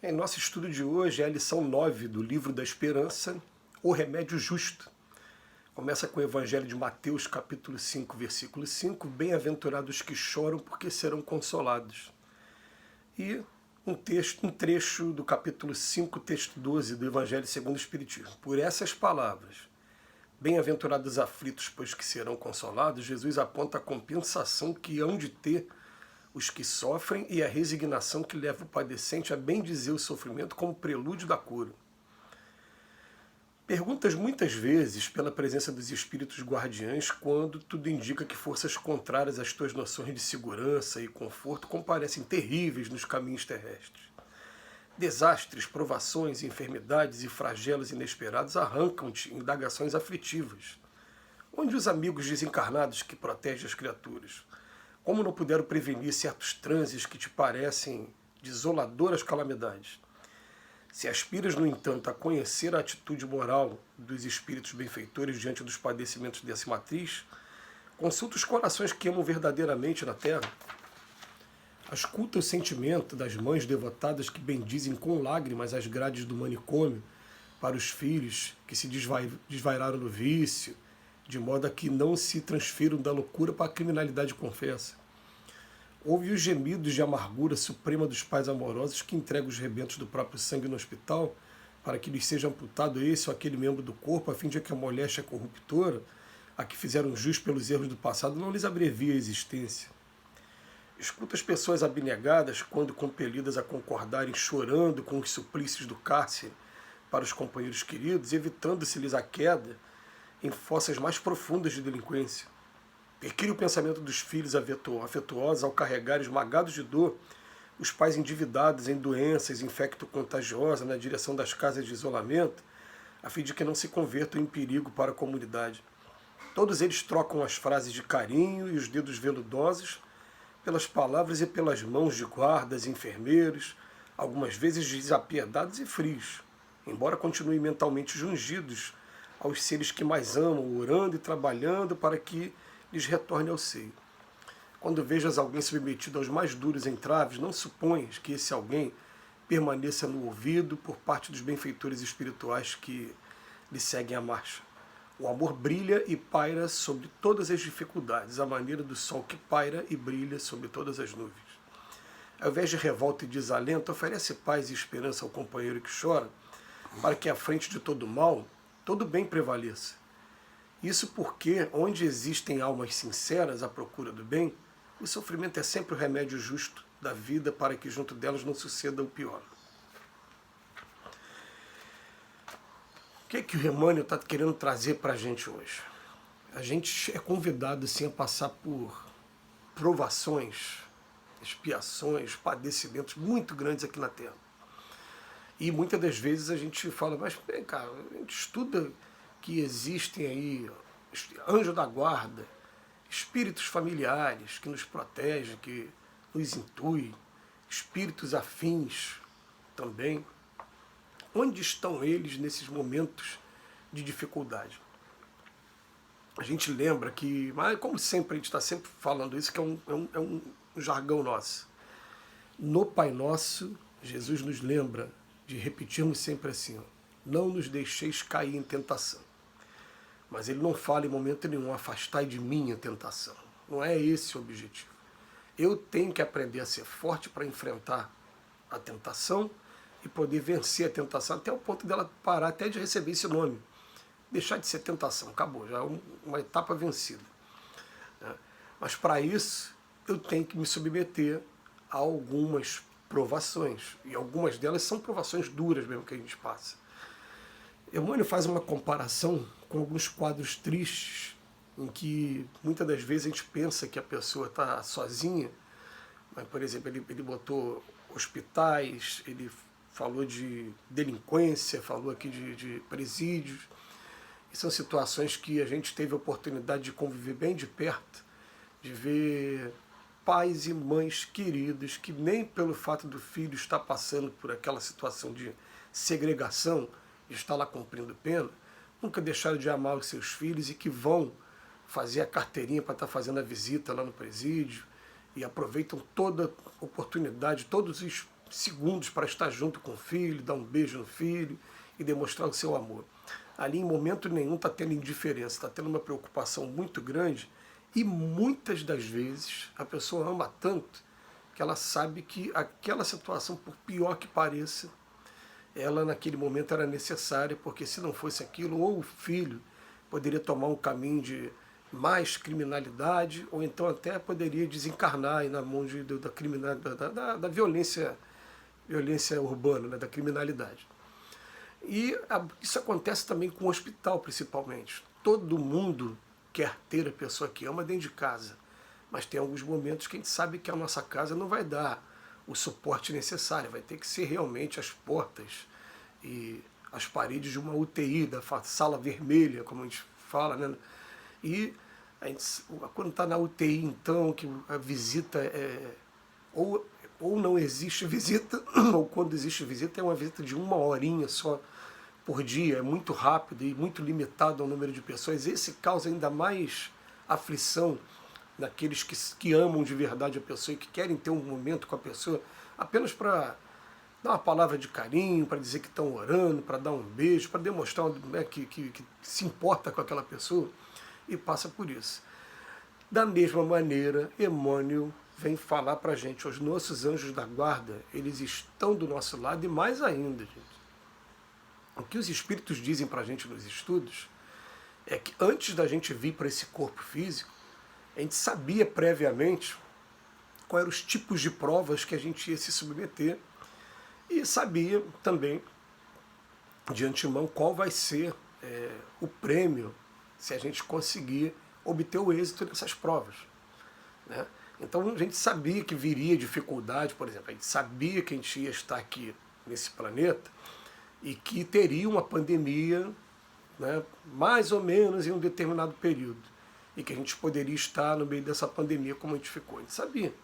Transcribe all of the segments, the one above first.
Em nosso estudo de hoje é a lição 9 do Livro da Esperança, O Remédio Justo. Começa com o Evangelho de Mateus, capítulo 5, versículo 5, Bem-aventurados que choram, porque serão consolados. E um trecho do capítulo 5, texto 12 do Evangelho segundo o Espiritismo. Por essas palavras, bem-aventurados aflitos, pois que serão consolados, Jesus aponta a compensação que hão de ter os que sofrem e a resignação que leva o padecente a bendizer o sofrimento como prelúdio da cura. Perguntas muitas vezes pela presença dos espíritos guardiães quando tudo indica que forças contrárias às tuas noções de segurança e conforto comparecem terríveis nos caminhos terrestres. Desastres, provações, enfermidades e flagelos inesperados arrancam-te indagações aflitivas. Onde os amigos desencarnados que protegem as criaturas? Como não puderam prevenir certos transes que te parecem desoladoras calamidades? Se aspiras, no entanto, a conhecer a atitude moral dos espíritos benfeitores diante dos padecimentos dessa matriz, consulta os corações que amam verdadeiramente na terra. Ausculta o sentimento das mães devotadas que bendizem com lágrimas as grades do manicômio para os filhos que se desvairaram no vício, de modo a que não se transfiram da loucura para a criminalidade confessa. Ouve os gemidos de amargura suprema dos pais amorosos que entregam os rebentos do próprio sangue no hospital para que lhes seja amputado esse ou aquele membro do corpo, a fim de que a moléstia corruptora, a que fizeram jus pelos erros do passado, não lhes abrevie a existência. Escuta as pessoas abnegadas quando compelidas a concordarem chorando com os suplícios do cárcere para os companheiros queridos, evitando-se-lhes a queda em fossas mais profundas de delinquência. Perquire o pensamento dos filhos afetuosos ao carregar esmagados de dor os pais endividados em doenças infecto-contagiosas na direção das casas de isolamento, a fim de que não se convertam em perigo para a comunidade. Todos eles trocam as frases de carinho e os dedos veludosos pelas palavras e pelas mãos de guardas e enfermeiros, algumas vezes desapiedados e frios, embora continuem mentalmente jungidos aos seres que mais amam, orando e trabalhando para que lhes retorne ao seio. Quando vejas alguém submetido aos mais duros entraves, não suponhas que esse alguém permaneça no ouvido por parte dos benfeitores espirituais que lhe seguem a marcha. O amor brilha e paira sobre todas as dificuldades, à maneira do sol que paira e brilha sobre todas as nuvens. Ao invés de revolta e desalento, oferece paz e esperança ao companheiro que chora, para que à frente de todo mal, todo bem prevaleça. Isso porque, onde existem almas sinceras à procura do bem, o sofrimento é sempre o remédio justo da vida para que junto delas não suceda o pior. O que o Emmanuel está querendo trazer para a gente hoje? A gente é convidado sim a passar por provações, expiações, padecimentos muito grandes aqui na Terra. E muitas das vezes a gente fala, mas vem cá, a gente estuda que existem aí anjo da guarda, espíritos familiares que nos protegem, que nos intuem, espíritos afins também. Onde estão eles nesses momentos de dificuldade? A gente lembra que, mas como sempre, a gente está sempre falando isso, que é um jargão nosso. No Pai Nosso, Jesus nos lembra de repetirmos sempre assim, ó, não nos deixeis cair em tentação. Mas ele não fala em momento nenhum, afastai de mim a tentação. Não é esse o objetivo. Eu tenho que aprender a ser forte para enfrentar a tentação e poder vencer a tentação até o ponto dela parar até de receber esse nome. Deixar de ser tentação, acabou, já é uma etapa vencida. Mas para isso, eu tenho que me submeter a algumas provações. E algumas delas são provações duras mesmo que a gente passa. Emmanuel faz uma comparação com alguns quadros tristes, em que muitas das vezes a gente pensa que a pessoa está sozinha, mas, por exemplo, ele botou hospitais, ele falou de delinquência, falou aqui de presídios, e são situações que a gente teve a oportunidade de conviver bem de perto, de ver pais e mães queridos que nem pelo fato do filho estar passando por aquela situação de segregação, está lá cumprindo pena, nunca deixaram de amar os seus filhos e que vão fazer a carteirinha para estar fazendo a visita lá no presídio e aproveitam toda oportunidade, todos os segundos para estar junto com o filho, dar um beijo no filho e demonstrar o seu amor. Ali em momento nenhum está tendo indiferença, está tendo uma preocupação muito grande e muitas das vezes a pessoa ama tanto que ela sabe que aquela situação, por pior que pareça, ela naquele momento era necessária, porque se não fosse aquilo, ou o filho poderia tomar um caminho de mais criminalidade, ou então até poderia desencarnar aí na mão da violência urbana, né, da criminalidade. E isso acontece também com o hospital, principalmente. Todo mundo quer ter a pessoa que ama dentro de casa, mas tem alguns momentos que a gente sabe que a nossa casa não vai dar o suporte necessário, vai ter que ser realmente as portas e as paredes de uma UTI, da sala vermelha, como a gente fala, né? E a gente, quando está na UTI, então, que a visita ou não existe visita, ou quando existe visita, é uma visita de 1 horinha só por dia, é muito rápido e muito limitado ao número de pessoas. Esse causa ainda mais aflição naqueles que amam de verdade a pessoa e que querem ter um momento com a pessoa apenas para dar uma palavra de carinho, para dizer que estão orando, para dar um beijo, para demonstrar, né, que se importa com aquela pessoa, e passa por isso. Da mesma maneira, Emmanuel vem falar para a gente, os nossos anjos da guarda, eles estão do nosso lado, e mais ainda, gente. O que os espíritos dizem para a gente nos estudos é que antes da gente vir para esse corpo físico, a gente sabia previamente quais eram os tipos de provas que a gente ia se submeter e sabia também de antemão qual vai ser o prêmio se a gente conseguir obter o êxito nessas provas, né? Então a gente sabia que viria dificuldade, por exemplo, a gente sabia que a gente ia estar aqui nesse planeta e que teria uma pandemia, né, mais ou menos em um determinado período, e que a gente poderia estar no meio dessa pandemia como a gente ficou. A gente sabia.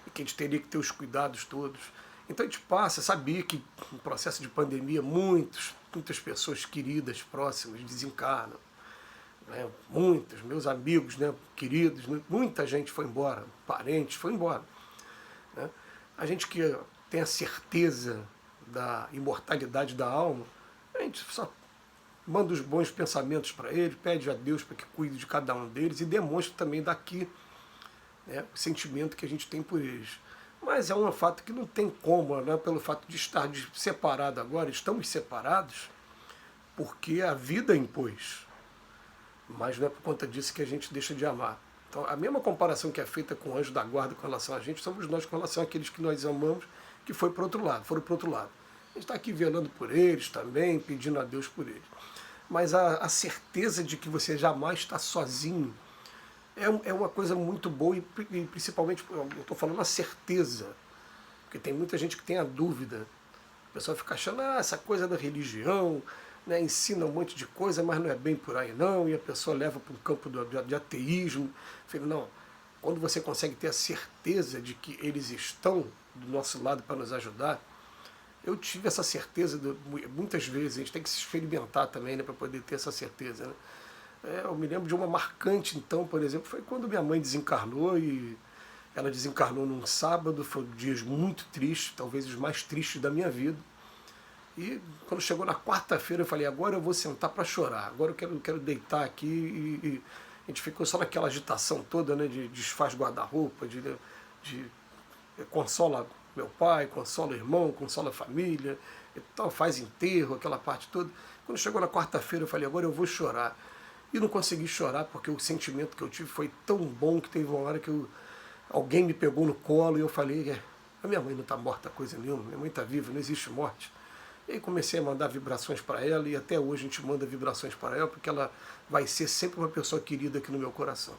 E que a gente teria que ter os cuidados todos. Então a gente sabia que no processo de pandemia muitas pessoas queridas, próximas, desencarnam. Né? Muitos, meus amigos, né, queridos, muita gente foi embora, parentes foi embora. Né? A gente que tem a certeza da imortalidade da alma, a gente só manda os bons pensamentos para ele, pede a Deus para que cuide de cada um deles e demonstra também daqui, né, o sentimento que a gente tem por eles. Mas é um fato que não tem como, né, pelo fato de estar separado agora, estamos separados porque a vida impôs, mas não é por conta disso que a gente deixa de amar. Então, a mesma comparação que é feita com o anjo da guarda com relação a gente, somos nós com relação àqueles que nós amamos, que foram para o outro lado. A gente está aqui velando por eles também, pedindo a Deus por eles. Mas a certeza de que você jamais está sozinho é uma coisa muito boa e principalmente, eu estou falando a certeza, porque tem muita gente que tem a dúvida. A pessoa fica achando, essa coisa da religião, né, ensina um monte de coisa, mas não é bem por aí não, e a pessoa leva para um campo de ateísmo. Eu falei, não, quando você consegue ter a certeza de que eles estão do nosso lado para nos ajudar, eu tive essa certeza muitas vezes, a gente tem que se experimentar também, né, para poder ter essa certeza. Né? Eu me lembro de uma marcante, então, por exemplo, foi quando minha mãe desencarnou, e ela desencarnou num sábado, foi dias muito tristes, talvez os mais tristes da minha vida. E quando chegou na quarta-feira, eu falei, agora eu vou sentar para chorar, agora eu quero deitar aqui, e a gente ficou só naquela agitação toda, né, de desfaz guarda-roupa, de consola meu pai, consola o irmão, consola a família, e tal, faz enterro, aquela parte toda. Quando chegou na quarta-feira, eu falei, agora eu vou chorar. E não consegui chorar, porque o sentimento que eu tive foi tão bom que teve uma hora que alguém me pegou no colo e eu falei, a minha mãe não está morta coisa nenhuma, minha mãe está viva, não existe morte. E aí comecei a mandar vibrações para ela, e até hoje a gente manda vibrações para ela, porque ela vai ser sempre uma pessoa querida aqui no meu coração.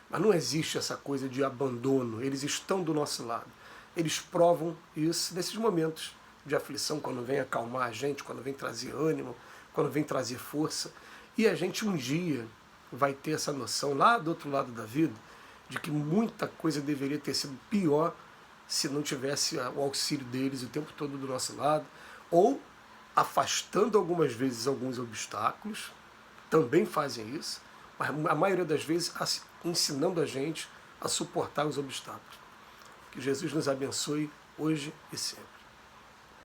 Mas não existe essa coisa de abandono, eles estão do nosso lado. Eles provam isso nesses momentos de aflição, quando vem acalmar a gente, quando vem trazer ânimo, quando vem trazer força. E a gente um dia vai ter essa noção lá do outro lado da vida, de que muita coisa deveria ter sido pior se não tivesse o auxílio deles o tempo todo do nosso lado, ou afastando algumas vezes alguns obstáculos, também fazem isso, mas a maioria das vezes ensinando a gente a suportar os obstáculos. Que Jesus nos abençoe hoje e sempre.